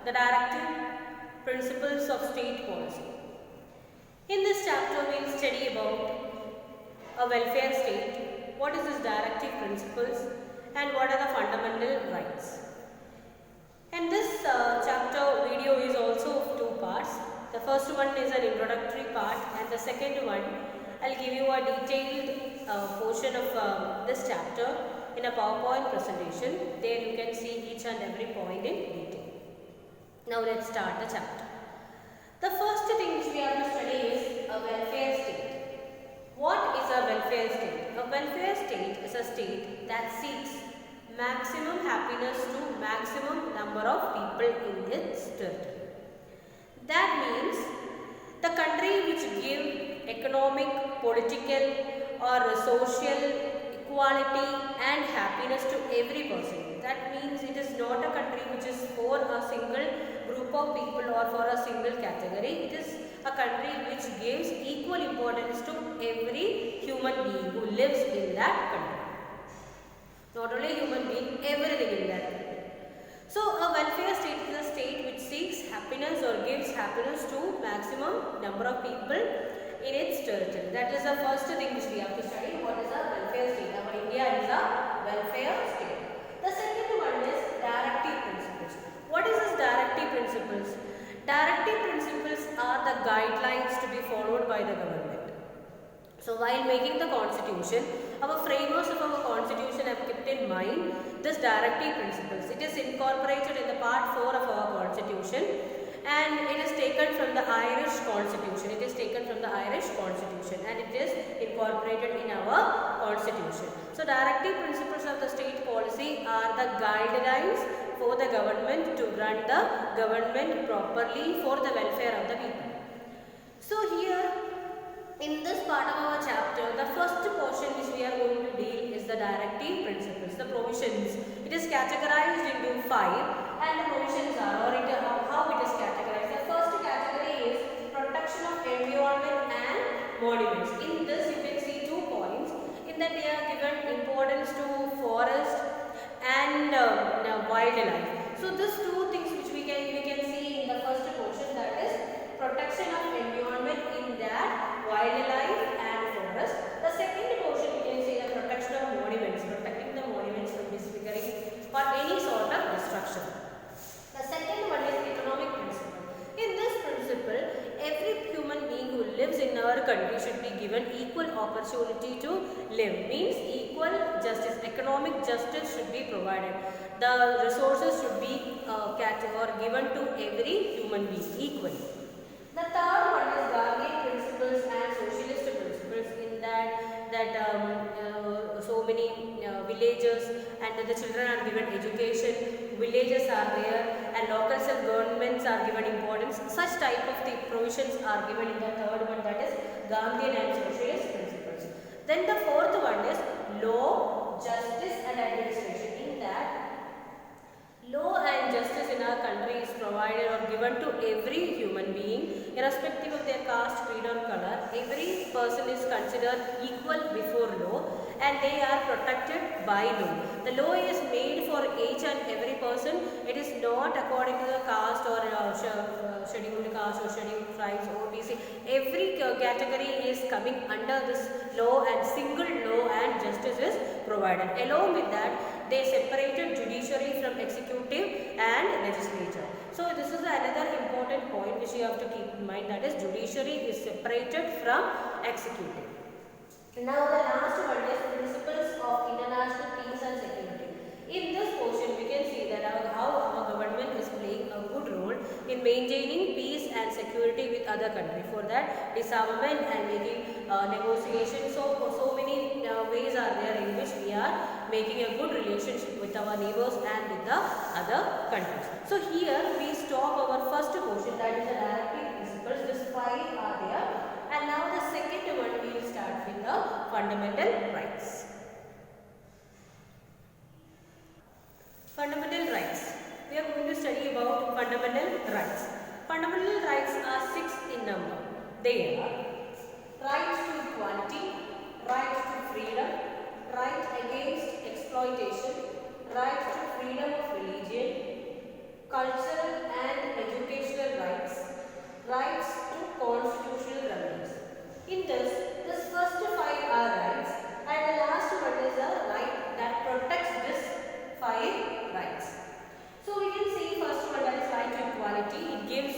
the directive principles of state policy. In this chapter, we will study about a welfare state, what is its directive principles, and what are the fundamental rights. And this chapter video is also of two parts. The first one is an introductory part, and the second one I will give you a detailed portion of this chapter in a PowerPoint presentation. There you can see each and every point in detail. Now let's start the chapter. The first thing which we have to study is a welfare state. What is a welfare state? A welfare state is a state that seeks maximum happiness to maximum number of people in its territory. That means the country which give economic, political or social equality and happiness to every person. That means it is not a country which is for a single group of people or for a single category. It is a country which gives equal importance to every human being who lives in that country. Not only human being, everything in that country. So a welfare state is a state which seeks happiness or gives happiness to maximum number of people in its territory. That is the first thing which we have to study. What is a welfare state? Our India is a welfare state. The second one is directive principles. What is this directive principles? Directive principles are the guidelines to be followed by the government. So while making the constitution, our framers of our constitution have kept in mind this directive principles. It is incorporated in the part 4 of our constitution, and it is taken from the Irish constitution. It is taken from the Irish constitution and it is incorporated in our constitution. So directive principles of the state policy are the guidelines for the government to run the government properly for the welfare of the people. So here in this part of our chapter, the first portion which we are going to deal is the directive principles, the provisions. It is categorized into 5, and the provisions are, how it is categorized. The first category is protection of environment and monuments. In this you can see 2 points. In that they are given importance to forest and wildlife. So these 2 things which we can see in the first portion, that is protection of environment, in that wildlife and forest. The second portion you can see the protection of monuments, protecting the monuments from disfiguring or any sort of destruction. The second one is economic principle. In this principle, every human being who lives in our country should be given equal opportunity to live. Means equal justice, economic justice should be provided. The resources should be given to every human being equally. The third one is Gandhian principles and socialist principles, in that so many villages and the children are given education, villages are there and local self-governments are given importance. Such type of the provisions are given in the third one, that is Gandhian and socialist principles. Then the fourth one is law, justice and administration, in that law and justice in our country is provided or given to every human being, irrespective of their caste, creed or color. Every person is considered equal before law and they are protected by law. The law is made for each and every person. It is not according to the caste or scheduled caste or scheduled tribes or OBC. Every category is coming under this law and single law and justice is provided. Along with that, they separated judiciary from executive and legislature. So this is another important point which you have to keep in mind, that is judiciary is separated from executive. Now the last one is principles of international peace and security. In this portion we can see that how our government is playing a good role in maintaining peace and security with other countries. For that, disarmament and making negotiations. So many ways are there in which we are making a good relationship with our neighbors and with the other countries. So here we stop our first portion, that is the directive principles. These 5 are there, and now the second one we will start with the fundamental rights. Fundamental rights. We are going to study about fundamental rights. Fundamental rights are 6 in number. They are right to equality, right to freedom, right against exploitation, right to freedom of religion, cultural and educational rights, rights to constitutional remedies. In this first five are rights, and the last one is a right that protects this five rights. So we can see first one, that is right to equality. It gives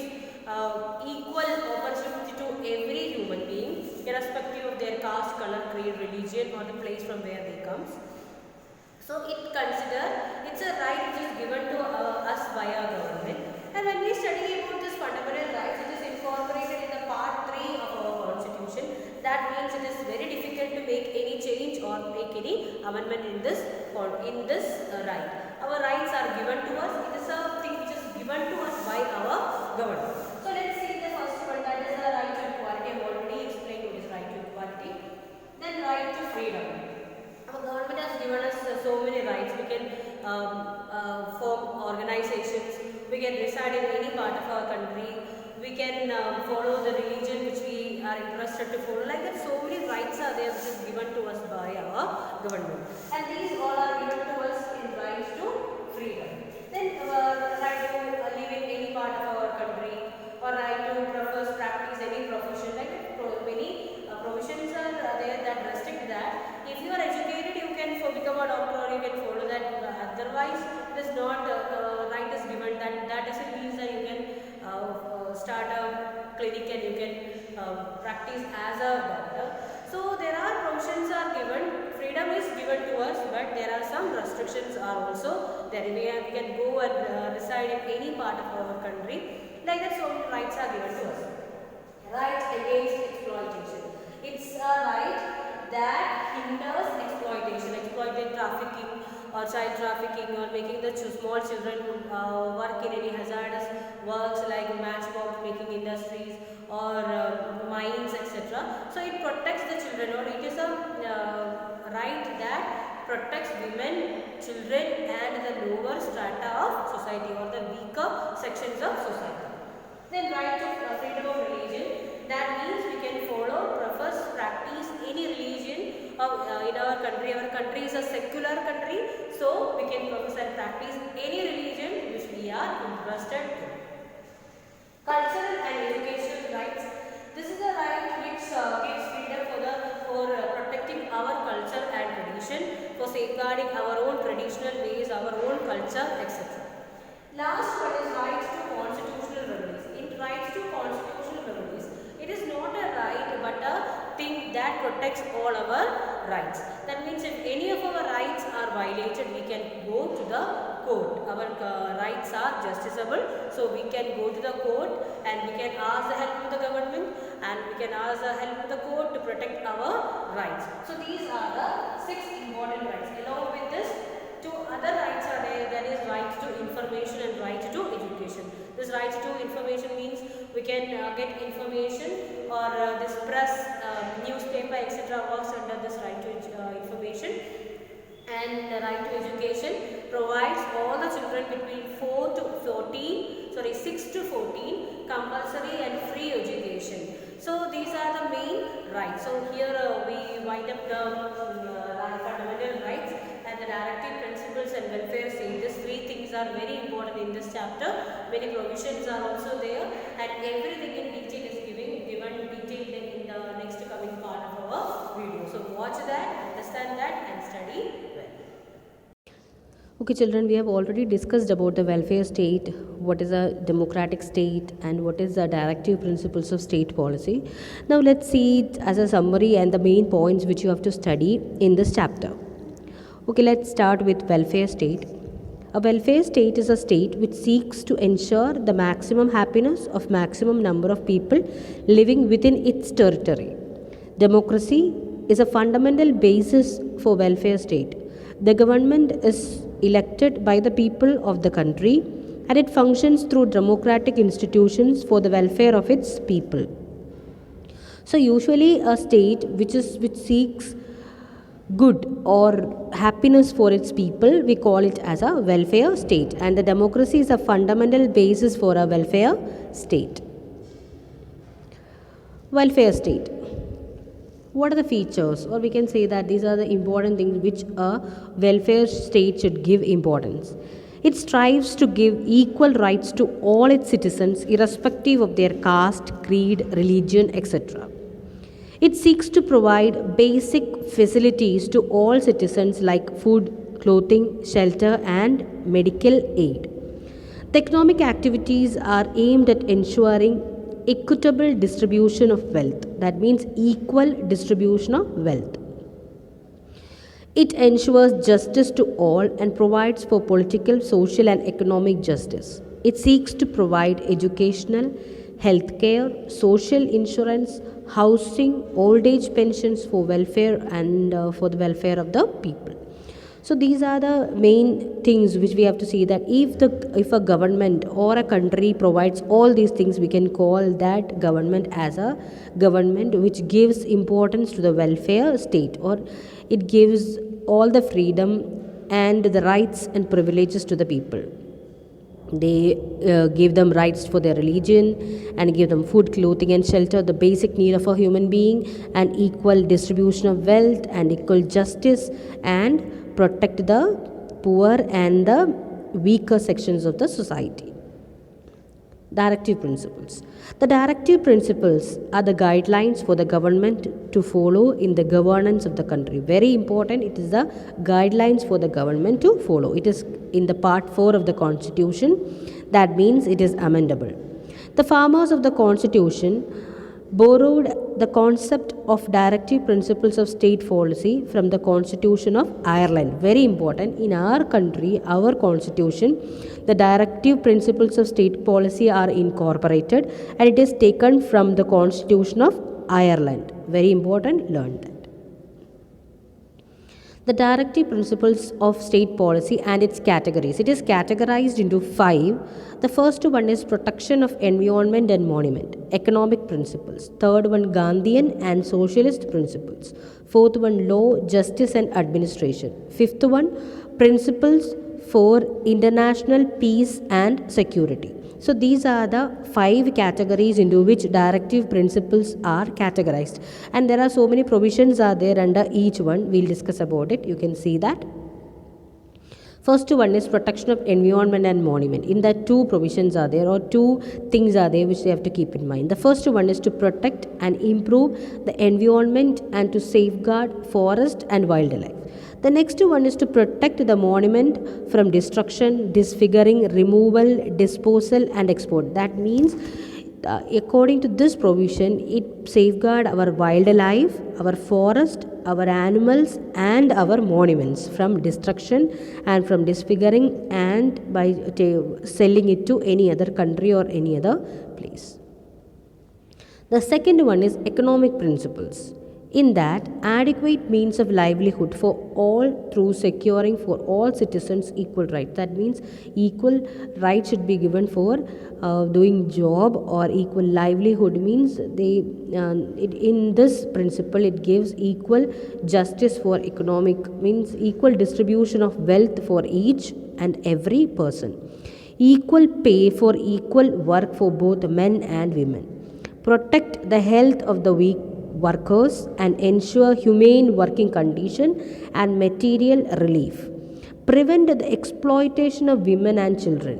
equal opportunity to every human being, irrespective of their caste, color, creed, religion, or the place from where they come. So it's a right which is given to us by our government. And when we study about this fundamental rights, it is incorporated in the part 3 of our constitution. That means it is very difficult to make any change or make any amendment in this right. Our rights are given to us. It is a thing which is given to us by our government. So let's see the first one, that is the right to equality. I have already explained what is right to equality. Then right to freedom. Our government has given us so many rights. We can form organizations. We can reside in any part of our country. We can follow the religion which we are interested to follow. Like that, so many rights are there which is given to us by our government. And these all are given to us in rights to freedom. Then right to live in any part of our country, or right to practice any profession. Like that, many provisions are there that restrict that. If you are educated, you can become a doctor, or you can follow that. Otherwise, it is not right is given. That doesn't mean that you can start a clinic and you can practice as a doctor. So there are provisions are given. Freedom is given to us, but there are some restrictions are also there. We can go and reside in any part of our country. Like that, so many rights are given to us. Right against exploitation. It's a right that hinders exploitation, exploited trafficking or child trafficking, or making the small children work in any hazardous works like matchbox making industries or mines, etc. So it protects the children, or it is a right that protects women, children, and the lower strata of society, or the weaker sections of society. Then right to freedom of religion. That means we can follow, profess, practice any religion in our country. Our country is a secular country, so we can profess and practice any religion which we are interested in. Cultural and educational rights. This is a right which gives freedom for protecting our culture and tradition, for safeguarding our own traditional ways, our own culture, etc. Last one is right to constitutional remedies. In rights to constitutional remedies, it is not a right but a thing that protects all our rights. That means if any of our rights are violated, we can go to the court. Our rights are justiciable, so we can go to the court and we can ask the help of the government, and we can ask the help of the court to protect our rights. So these are the 6 important rights. Along with this, 2 other rights are there, that is right to information and right to education. This right to information means we can get information, or this press, newspaper, etc. works under this right to information. And the right to education provides all the children between 6 to 14 compulsory and free education. So these are the main rights. So here we wind up the fundamental rights and the directive principles and welfare state. These 3 things are very important in this chapter. Many provisions are also there, and everything in detail is given detailed in the next coming part of our video. So watch that, understand that, and study well. Okay children, we have already discussed about the welfare state, what is a democratic state, and what is the directive principles of state policy. Now let's see it as a summary and the main points which you have to study in this chapter. Okay, let's start with welfare state. A welfare state is a state which seeks to ensure the maximum happiness of maximum number of people living within its territory. Democracy is a fundamental basis for welfare state. The government is elected by the people of the country, and it functions through democratic institutions for the welfare of its people. So usually a state which seeks good or happiness for its people, we call it as a welfare state, and the democracy is a fundamental basis for a welfare state. Welfare state. What are the features, or we can say that these are the important things which a welfare state should give importance. It strives to give equal rights to all its citizens, irrespective of their caste, creed, religion, etc. It seeks to provide basic facilities to all citizens like food, clothing, shelter, and medical aid. The economic activities are aimed at ensuring equitable distribution of wealth. That means equal distribution of wealth. It ensures justice to all and provides for political, social, and economic justice. It seeks to provide educational, healthcare, social insurance, housing, old age pensions for welfare and for the welfare of the people. So these are the main things which we have to see, that if a government or a country provides all these things, we can call that government as a government which gives importance to the welfare state, or it gives all the freedom and the rights and privileges to the people. They give them rights for their religion and give them food, clothing, and shelter, the basic need of a human being, and equal distribution of wealth and equal justice, and protect the poor and the weaker sections of the society. Directive principles. The directive principles are the guidelines for the government to follow in the governance of the country. Very important, it is the guidelines for the government to follow. It is in the part 4 of the constitution. That means it is amendable. The farmers of the constitution borrowed the concept of directive principles of state policy from the Constitution of Ireland. Very important, in our country, our constitution, the directive principles of state policy are incorporated, and it is taken from the Constitution of Ireland. Very important, learn that. The directive principles of state policy and its categories. It is categorized into 5. The first one is protection of environment and monument, economic principles. Third one, Gandhian and socialist principles. Fourth one, law, justice and administration. Fifth one, principles for international peace and security. So these are the 5 categories into which directive principles are categorized, and there are so many provisions are there under each one. We'll discuss about it. You can see that. First one is protection of environment and monument. In that 2 provisions are there, or 2 things are there which they have to keep in mind. The first one is to protect and improve the environment and to safeguard forest and wildlife. The next one is to protect the monument from destruction, disfiguring, removal, disposal and export. That means according to this provision, it safeguard our wildlife, our forest, our animals and our monuments from destruction and from disfiguring, and by selling it to any other country or any other place. The second one is economic principles. In that, adequate means of livelihood for all through securing for all citizens equal rights. That means equal rights should be given for doing job, or equal livelihood means in this principle it gives equal justice for economic, means equal distribution of wealth for each and every person. Equal pay for equal work for both men and women. Protect the health of the weak workers and ensure humane working condition and material relief. Prevent the exploitation of women and children.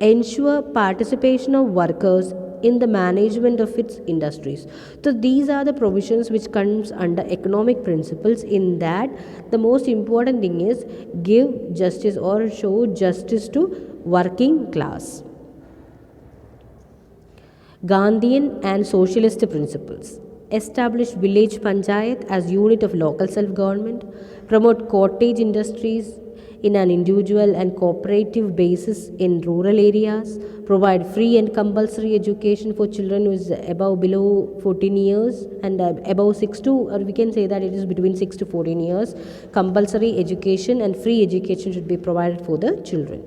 Ensure participation of workers in the management of its industries. So these are the provisions which comes under economic principles. In that, the most important thing is give justice or show justice to working class. Gandhian and socialist principles. Establish village panchayat as unit of local self-government, promote cottage industries in an individual and cooperative basis in rural areas, provide free and compulsory education for children who is below 14 years and above 6 to, or we can say that it is between 6 to 14 years. Compulsory education and free education should be provided for the children.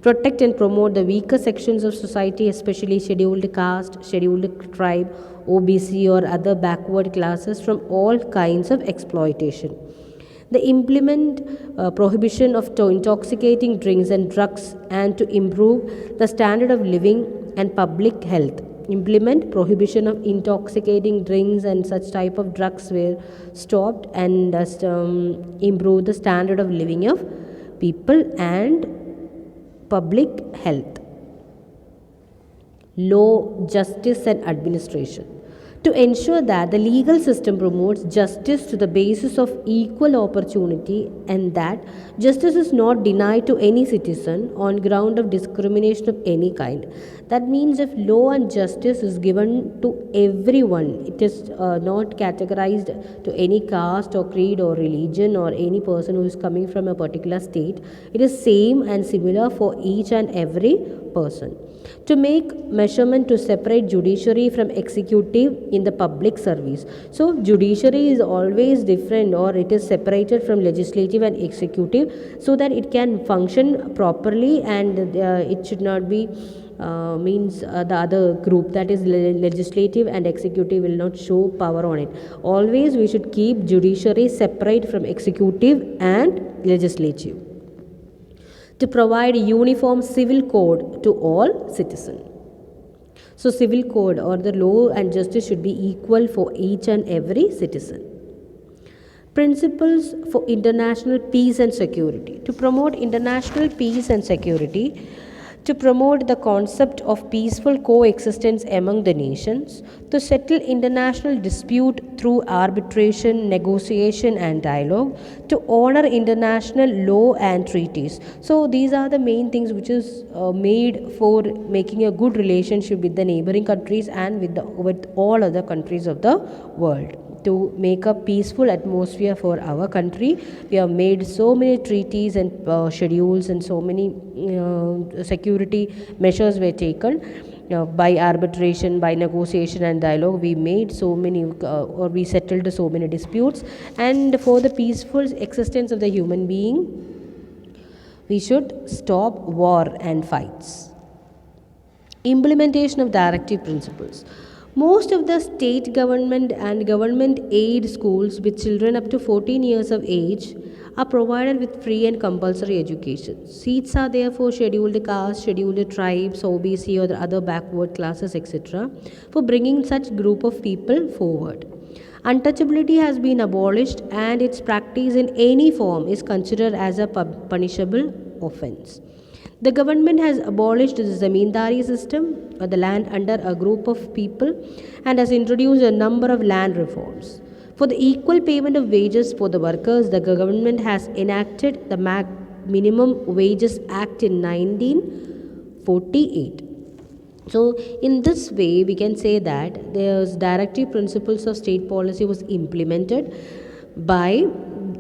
Protect and promote the weaker sections of society, especially scheduled caste, scheduled tribe, OBC or other backward classes from all kinds of exploitation. They implement prohibition of intoxicating drinks and drugs, and to improve the standard of living and public health. Implement prohibition of intoxicating drinks and such type of drugs were stopped, and improve the standard of living of people and public health, law, justice, and administration. To ensure that the legal system promotes justice to the basis of equal opportunity and that justice is not denied to any citizen on ground of discrimination of any kind. That means if law and justice is given to everyone, it is not categorized to any caste or creed or religion or any person who is coming from a particular state. It is same and similar for each and every person. To make measurement to separate judiciary from executive in the public service. So judiciary is always different, or it is separated from legislative and executive so that it can function properly, and it should not be the other group, that is legislative and executive, will not show power on it. Always we should keep judiciary separate from executive and legislative, to provide a uniform civil code to all citizens. So civil code or the law and justice should be equal for each and every citizen. Principles for international peace and security. To promote international peace and security, to promote the concept of peaceful coexistence among the nations, to settle international dispute through arbitration, negotiation and dialogue, to honor international law and treaties. So these are the main things which is made for making a good relationship with the neighboring countries and with all other countries of the world. To make a peaceful atmosphere for our country, we have made so many treaties and schedules, and so many security measures were taken by arbitration, by negotiation and dialogue. We made so many or we settled so many disputes, and for the peaceful existence of the human being, we should stop war and fights. Implementation of directive principles. Most of the state government and government aid schools with children up to 14 years of age are provided with free and compulsory education. Seats are there for scheduled castes, scheduled tribes, OBC or the other backward classes, etc., for bringing such group of people forward. Untouchability has been abolished, and its practice in any form is considered as a punishable offense. The government has abolished the zamindari system, or the land under a group of people, and has introduced a number of land reforms. For the equal payment of wages for the workers, the government has enacted the Minimum Wages Act in 1948. So in this way, we can say that the directive principles of state policy was implemented by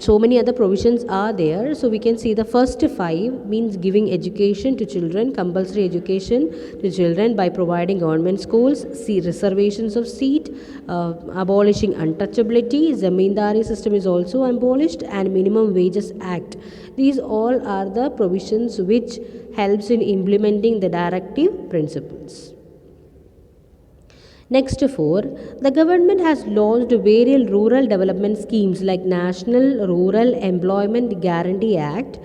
so many other provisions are there. So we can see the first 5 means giving education to children, compulsory education to children by providing government schools, reservations of seat, abolishing untouchability, zamindari system is also abolished, and minimum wages act. These all are the provisions which helps in implementing the directive principles. Next 4, the government has launched various rural development schemes like National Rural Employment Guarantee Act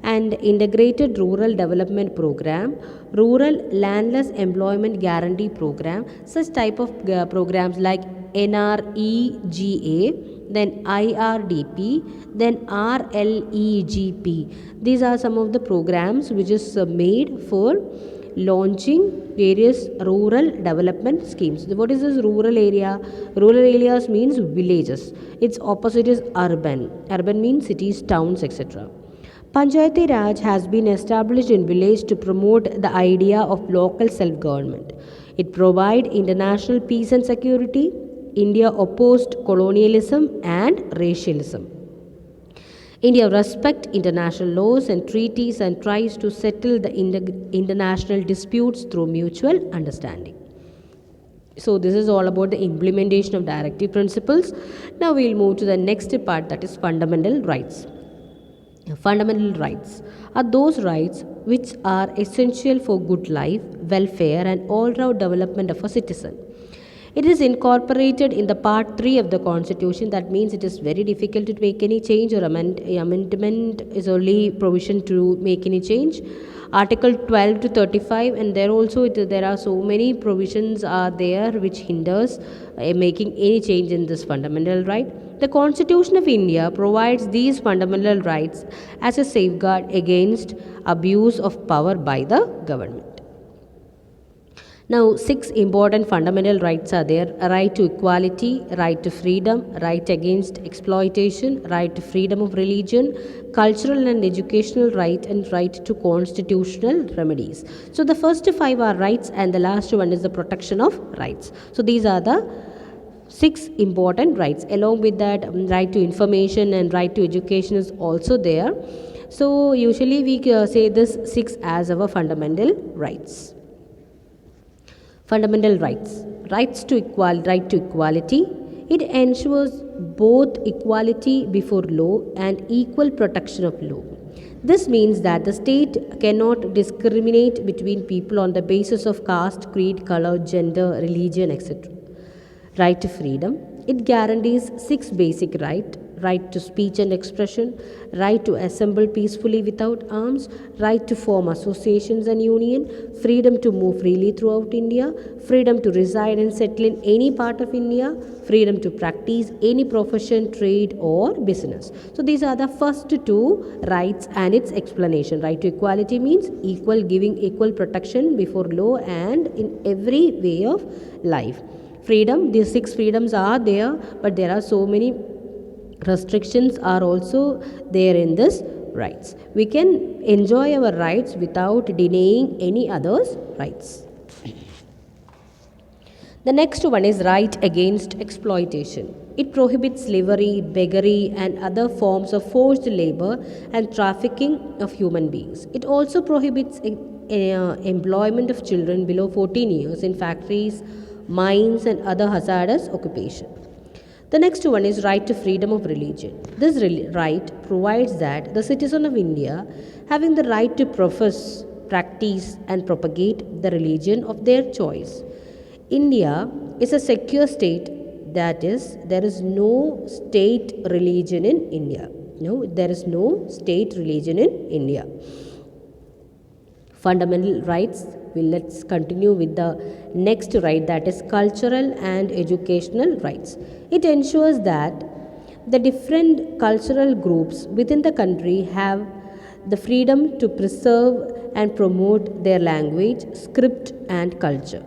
and Integrated Rural Development Program, Rural Landless Employment Guarantee Program. Such type of programs like NREGA, then IRDP, then RLEGP. These are some of the programs which is made for launching various rural development schemes. What is this rural area? Rural areas means villages. Its opposite is urban. Urban means cities, towns, etc. Panchayati Raj has been established in village to promote the idea of local self-government. It provides international peace and security. India opposed colonialism and racialism. India respects international laws and treaties and tries to settle the international disputes through mutual understanding. So this is all about the implementation of directive principles. Now we will move to the next part, that is fundamental rights. Fundamental rights are those rights which are essential for good life, welfare and all-round development of a citizen. It is incorporated in the part 3 of the Constitution. That means it is very difficult to make any change, or amendment is only provision to make any change. Article 12 to 35, and there also there are so many provisions are there which hinders making any change in this fundamental right. The Constitution of India provides these fundamental rights as a safeguard against abuse of power by the government. Now, 6 important fundamental rights are there: a right to equality, right to freedom, right against exploitation, right to freedom of religion, cultural and educational right, and right to constitutional remedies. So, the first 5 are rights, and the last one is the protection of rights. So, these are the 6 important rights. Along with that, right to information and right to education is also there. So, usually we say this 6 as our fundamental rights. Fundamental rights. Right to equality. It ensures both equality before law and equal protection of law. This means that the state cannot discriminate between people on the basis of caste, creed, color, gender, religion, etc. Right to freedom. It guarantees 6 basic rights: right to speech and expression, right to assemble peacefully without arms, right to form associations and union, freedom to move freely throughout India, freedom to reside and settle in any part of India, freedom to practice any profession, trade or business. So these are the first 2 rights and its explanation. Right to equality means equal, giving equal protection before law and in every way of life. Freedom, these 6 freedoms are there, but there are so many restrictions are also there in this rights. We can enjoy our rights without denying any others' rights. The next one is right against exploitation. It prohibits slavery, beggary, and other forms of forced labor and trafficking of human beings. It also prohibits employment of children below 14 years in factories, mines, and other hazardous occupations. The next one is right to freedom of religion. This right provides that the citizen of India having the right to profess, practice, and propagate the religion of their choice. India is a secure state, that is, there is no state religion in India. No, there is no state religion in India. Fundamental rights. Let's continue with the next right, that is cultural and educational rights. It ensures that the different cultural groups within the country have the freedom to preserve and promote their language, script and culture.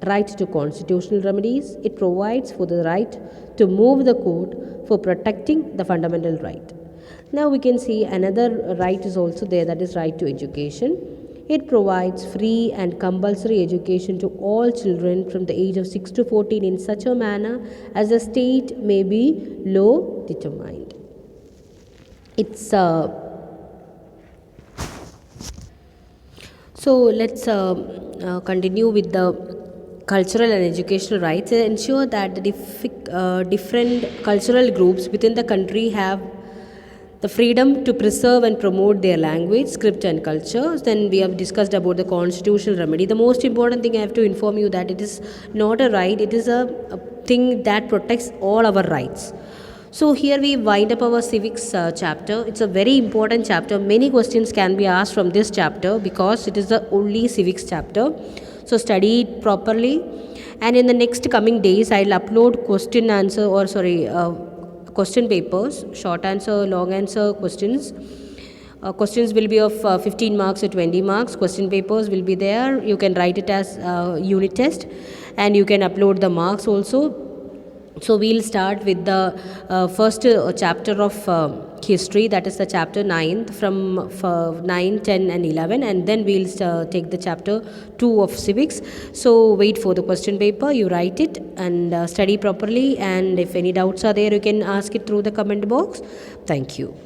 Right to constitutional remedies. It provides for the right to move the court for protecting the fundamental right. Now we can see another right is also there, that is right to education. It provides free and compulsory education to all children from the age of 6 to 14 in such a manner as the state may be law determined. It's so let's continue with the cultural and educational rights. It ensure that the different cultural groups within the country have the freedom to preserve and promote their language, script and culture. Then we have discussed about the constitutional remedy. The most important thing I have to inform you that it is not a right, it is a thing that protects all our rights. So here we wind up our civics chapter. It's a very important chapter. Many questions can be asked from this chapter because it is the only civics chapter. So study it properly, and in the next coming days I'll upload question papers, short answer, long answer questions. Questions will be of 15 marks or 20 marks. Question papers will be there. You can write it as unit test, and you can upload the marks also. So we'll start with the first chapter of history, that is the chapter 9 from 9, 10 and 11, and then we'll take the chapter 2 of civics. So wait for the question paper, you write it and study properly, and if any doubts are there you can ask it through the comment box. Thank you.